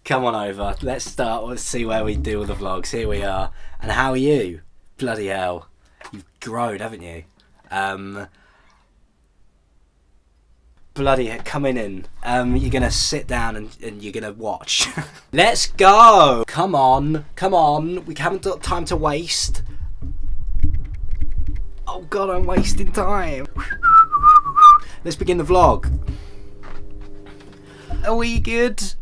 Come on over. Let's start. Let's see where we do all the vlogs. Here we are. And how are you? Bloody hell. You've grown, haven't you? Bloody hell. Coming in. You're going to sit down and you're going to watch. Let's go. Come on. Come on. We haven't got time to waste. Oh God, I'm wasting time. Let's begin the vlog. Are we good?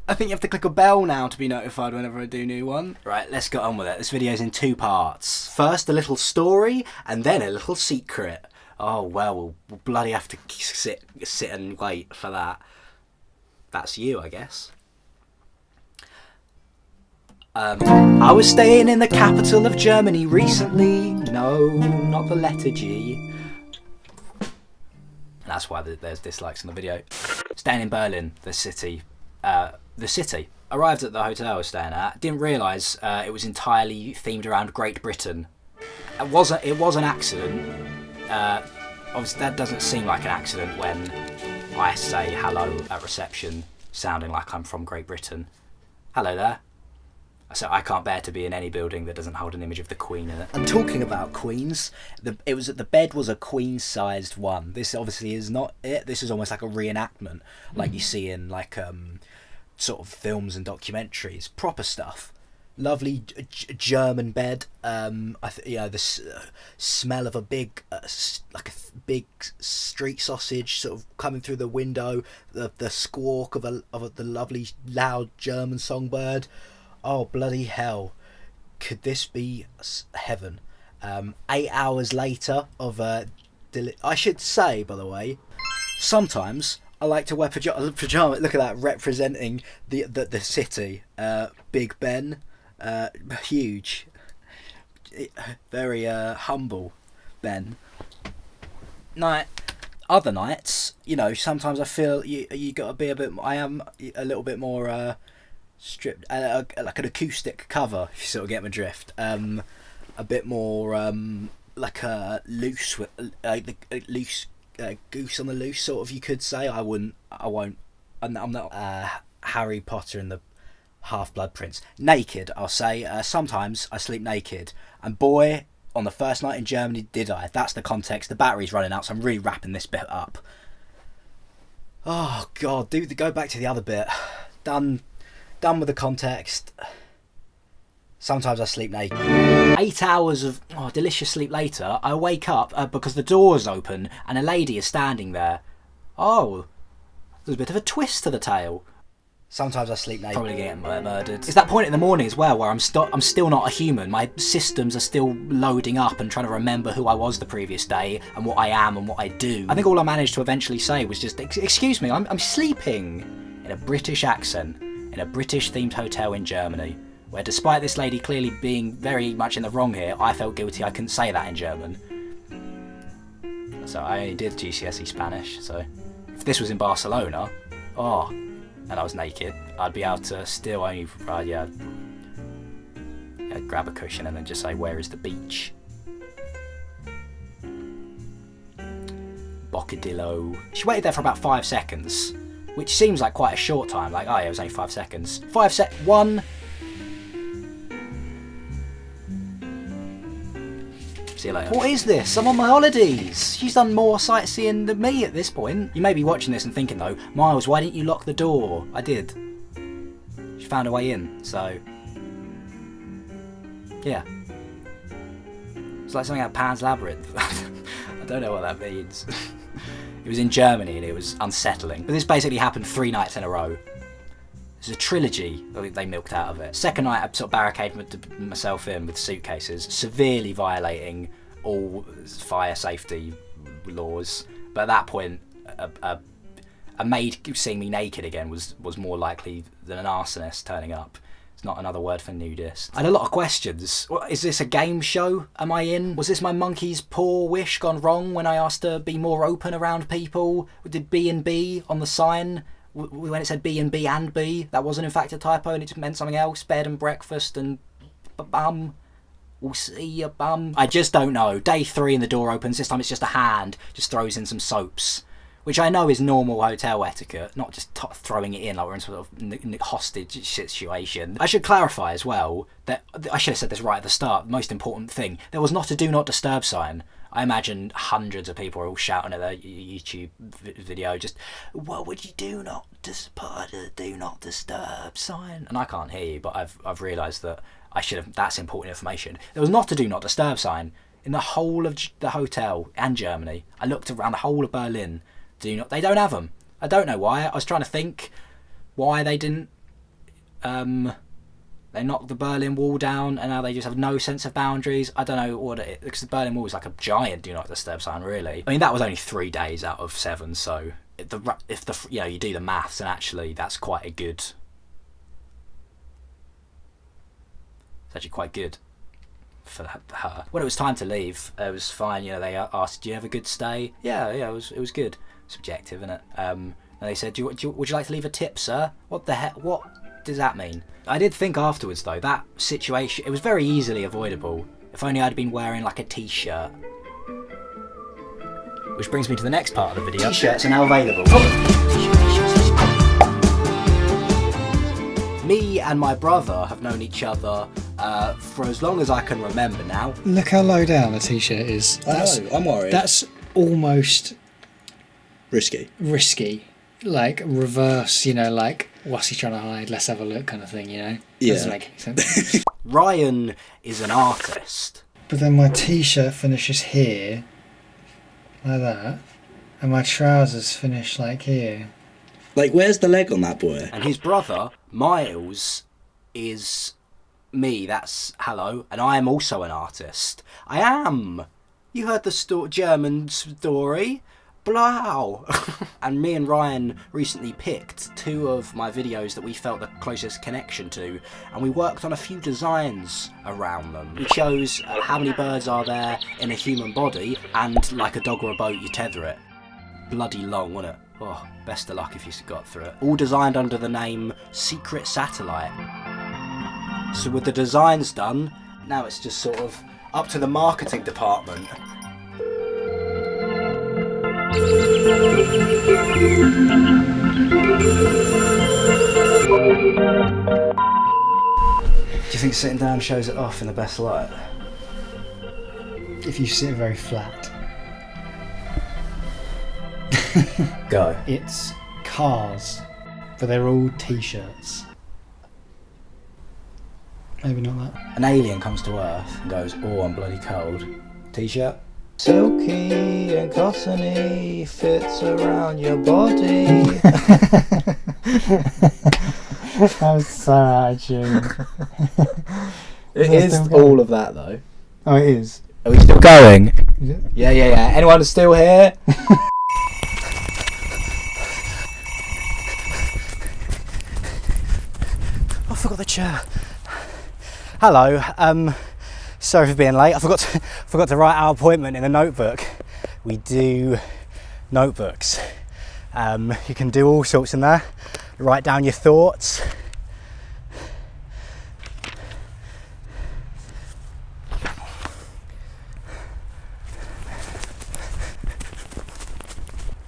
I think you have to click a bell now to be notified whenever I do a new one. Right, let's get on with it. This video's in two parts. First, a little story, and then a little secret. Oh, well, we'll bloody have to sit and wait for that. That's you, I guess. I was staying in the capital of Germany recently. No, not the letter G. That's why there's dislikes on the video. Staying in Berlin, the city. Arrived at the hotel I was staying at. Didn't realise it was entirely themed around Great Britain. It was an accident. Obviously, that doesn't seem like an accident when I say hello at reception, sounding like I'm from Great Britain. Hello there. So I can't bear to be in any building that doesn't hold an image of the Queen in it. And talking about queens, the bed was a queen-sized one. This obviously is not it. This is almost like a reenactment, like you see in like sort of films and documentaries, proper stuff. Lovely German bed. The smell of a big, big street sausage sort of coming through the window. The squawk of the lovely loud German songbird. Oh, bloody hell. Could this be heaven? 8 hours later of I should say, by the way, sometimes I like to wear pyjamas. Look at that, representing the city. Big Ben. Huge. Very humble Ben. Other nights, sometimes I feel you got to be a bit... I am a little bit more... stripped, like an acoustic cover, if you sort of get my drift. A bit more like a loose, loose goose on the loose, sort of, you could say. I'm not Harry Potter and the Half-Blood Prince. Naked, I'll say. Sometimes I sleep naked, and boy, on the first night in Germany did I. That's the context. The battery's running out, so I'm really wrapping this bit up. Oh God, go back to the other bit. Done with the context. Sometimes I sleep naked. 8 hours of delicious sleep later, I wake up because the door's open and a lady is standing there. Oh, there's a bit of a twist to the tale. Sometimes I sleep naked. Probably getting murdered. It's that point in the morning as well where I'm still not a human. My systems are still loading up and trying to remember who I was the previous day and what I am and what I do. I think all I managed to eventually say was just, "Excuse me, I'm sleeping," in a British accent. In a British-themed hotel in Germany, where despite this lady clearly being very much in the wrong here, I felt guilty I couldn't say that in German. So I only did GCSE Spanish, so if this was in Barcelona, and I was naked, I'd be able to still only, grab a cushion and then just say, "Where is the beach?" Bocadillo. She waited there for about 5 seconds. Which seems like quite a short time. Like, it was only 5 seconds. 1. See you later. What is this? I'm on my holidays. She's done more sightseeing than me at this point. You may be watching this and thinking though, "Miles, why didn't you lock the door?" I did. She found a way in, so... yeah. It's like something out of Pan's Labyrinth. I don't know what that means. It was in Germany and it was unsettling. But this basically happened 3 nights in a row. It's a trilogy they milked out of it. Second night I sort of barricaded myself in with suitcases, severely violating all fire safety laws. But at that point, a maid seeing me naked again was more likely than an arsonist turning up. It's not another word for nudist. I had a lot of questions. Is this a game show? Am I in? Was this my monkey's paw wish gone wrong when I asked to be more open around people? Did B&B on the sign, when it said B&B and B, that wasn't in fact a typo and it just meant something else? Bed and breakfast and bum. We'll see you, bum. I just don't know. Day 3 and the door opens. This time it's just a hand. Just throws in some soaps. which I know is normal hotel etiquette, not just throwing it in like we're in sort of hostage situation. I should clarify as well that I should have said this right at the start. The most important thing: there was not a "Do Not Disturb" sign. I imagine hundreds of people are all shouting at their YouTube video, just, "What would you do not put a "Do Not Disturb" sign?" And I can't hear you, but I've realised that I should have. That's important information. There was not a "Do Not Disturb" sign in the whole of the hotel and Germany. I looked around the whole of Berlin. They don't have them. I don't know why. I was trying to think why they didn't. They knocked the Berlin Wall down, and now they just have no sense of boundaries. I don't know what it is, because the Berlin Wall is like a giant "Do Not Disturb" sign, really. I mean, that was only 3 days out of 7, so if you do the maths, and actually that's quite a good. It's actually quite good for her. When it was time to leave, it was fine. They asked, "Do you have a good stay?" Yeah, it was good. Subjective, isn't it? And they said, would you like to leave a tip, sir? What the heck? What does that mean? I did think afterwards, though, that situation, it was very easily avoidable. If only I'd been wearing like a t-shirt. Which brings me to the next part of the video. T-shirts are now available. Me and my brother have known each other for as long as I can remember now. Look how low down a t-shirt is. I'm worried. That's almost risky. Like reverse, like what's he trying to hide? Let's have a look, kind of thing. Yeah. Doesn't make any sense. Ryan is an artist. But then my t-shirt finishes here, like that, and my trousers finish like here. Like, where's the leg on that boy? And his brother, Miles, is me. That's hello. And I am also an artist. I am. You heard the German story? Blau. And me and Ryan recently picked 2 of my videos that we felt the closest connection to, and we worked on a few designs around them. We chose how many birds are there in a human body, and like a dog or a boat, you tether it. Bloody long, wasn't it? Oh, best of luck if you got through it. All designed under the name Secret Satellite. So with the designs done, now it's just sort of up to the marketing department. Do you think sitting down shows it off in the best light? If you sit very flat. Go. It's cars, but they're all t-shirts. Maybe not that. An alien comes to Earth and goes, "Oh, I'm bloody cold." T-shirt. Silky and cottony, fits around your body. That was so out of tune. It is all of that, though. Oh, it is. Are we still going? Is it? Yeah. Anyone still here? I forgot the chair. Hello. Sorry for being late. I forgot to write our appointment in a notebook. We do notebooks. You can do all sorts in there. Write down your thoughts.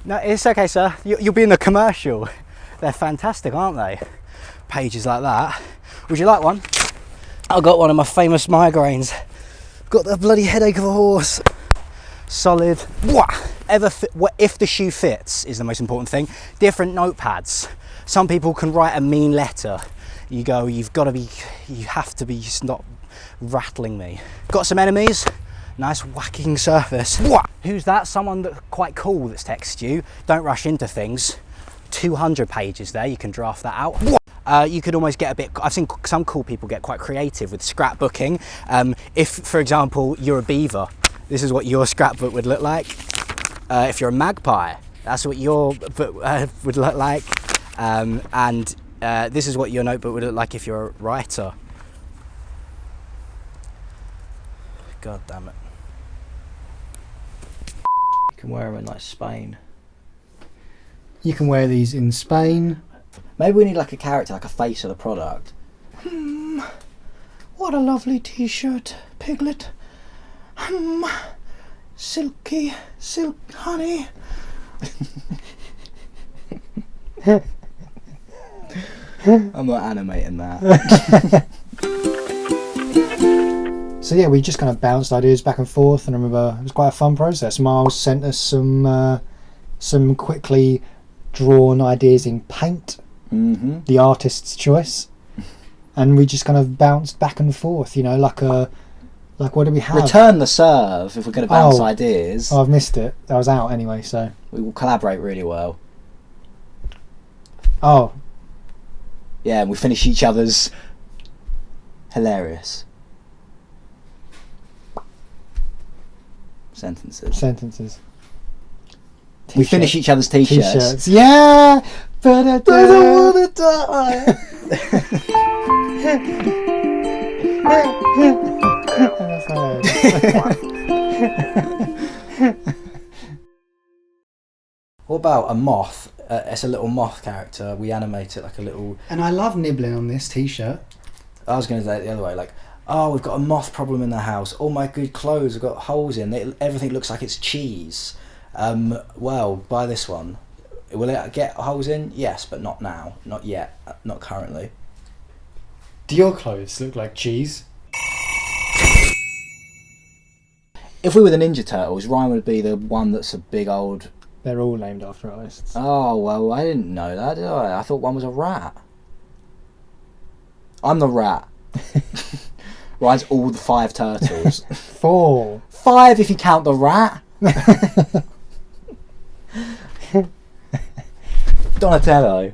No, it's okay, sir. You'll be in the commercial. They're fantastic, aren't they? Pages like that. Would you like one? I got one of my famous migraines. Got the bloody headache of a horse. Solid. If the shoe fits is the most important thing. Different notepads. Some people can write a mean letter. You have to be, stop rattling me. Got some enemies. Nice whacking surface. Who's that? Someone that's quite cool that's texted you. Don't rush into things. 200 pages there, you can draft that out. You could almost get a bit, I've seen some cool people get quite creative with scrapbooking. If, for example, you're a beaver, this is what your scrapbook would look like. If you're a magpie, that's what your book would look like. This is what your notebook would look like if you're a writer. God damn it. You can wear them in like Spain. You can wear these in Spain. Maybe we need like a character, like a face of the product. What a lovely t-shirt, Piglet. Silky, silk honey. I'm not animating that. So yeah, we just kind of bounced ideas back and forth, and I remember it was quite a fun process. Miles sent us some quickly drawn ideas in paint, Mm-hmm. the artist's choice, and we just kind of bounced back and forth. You know, like what do we have? Return the serve if we're going to bounce Oh. ideas. Oh, I've missed it. I was out anyway, so. We will collaborate really well. Oh, Yeah, and we finish each other's hilarious sentences. sentences. We finish each other's t-shirts. T-shirts. Yeah! But I don't wanna die. What about a moth? It's a little moth character. We animate it like a little... And I love nibbling on this T-shirt. I was going to say it the other way, like, oh, we've got a moth problem in the house. All my good clothes have got holes in. Everything looks like it's cheese. Well, buy this one. Will it get holes in? Yes, but not now. Not yet. Not currently. Do your clothes look like cheese? If we were the Ninja Turtles, Ryan would be the one that's a big old... They're all named after artists. Oh, well, I didn't know that, did I? I thought one was a rat. I'm the rat. Ryan's all the 5 turtles. 4. 5 if you count the rat. Donatello.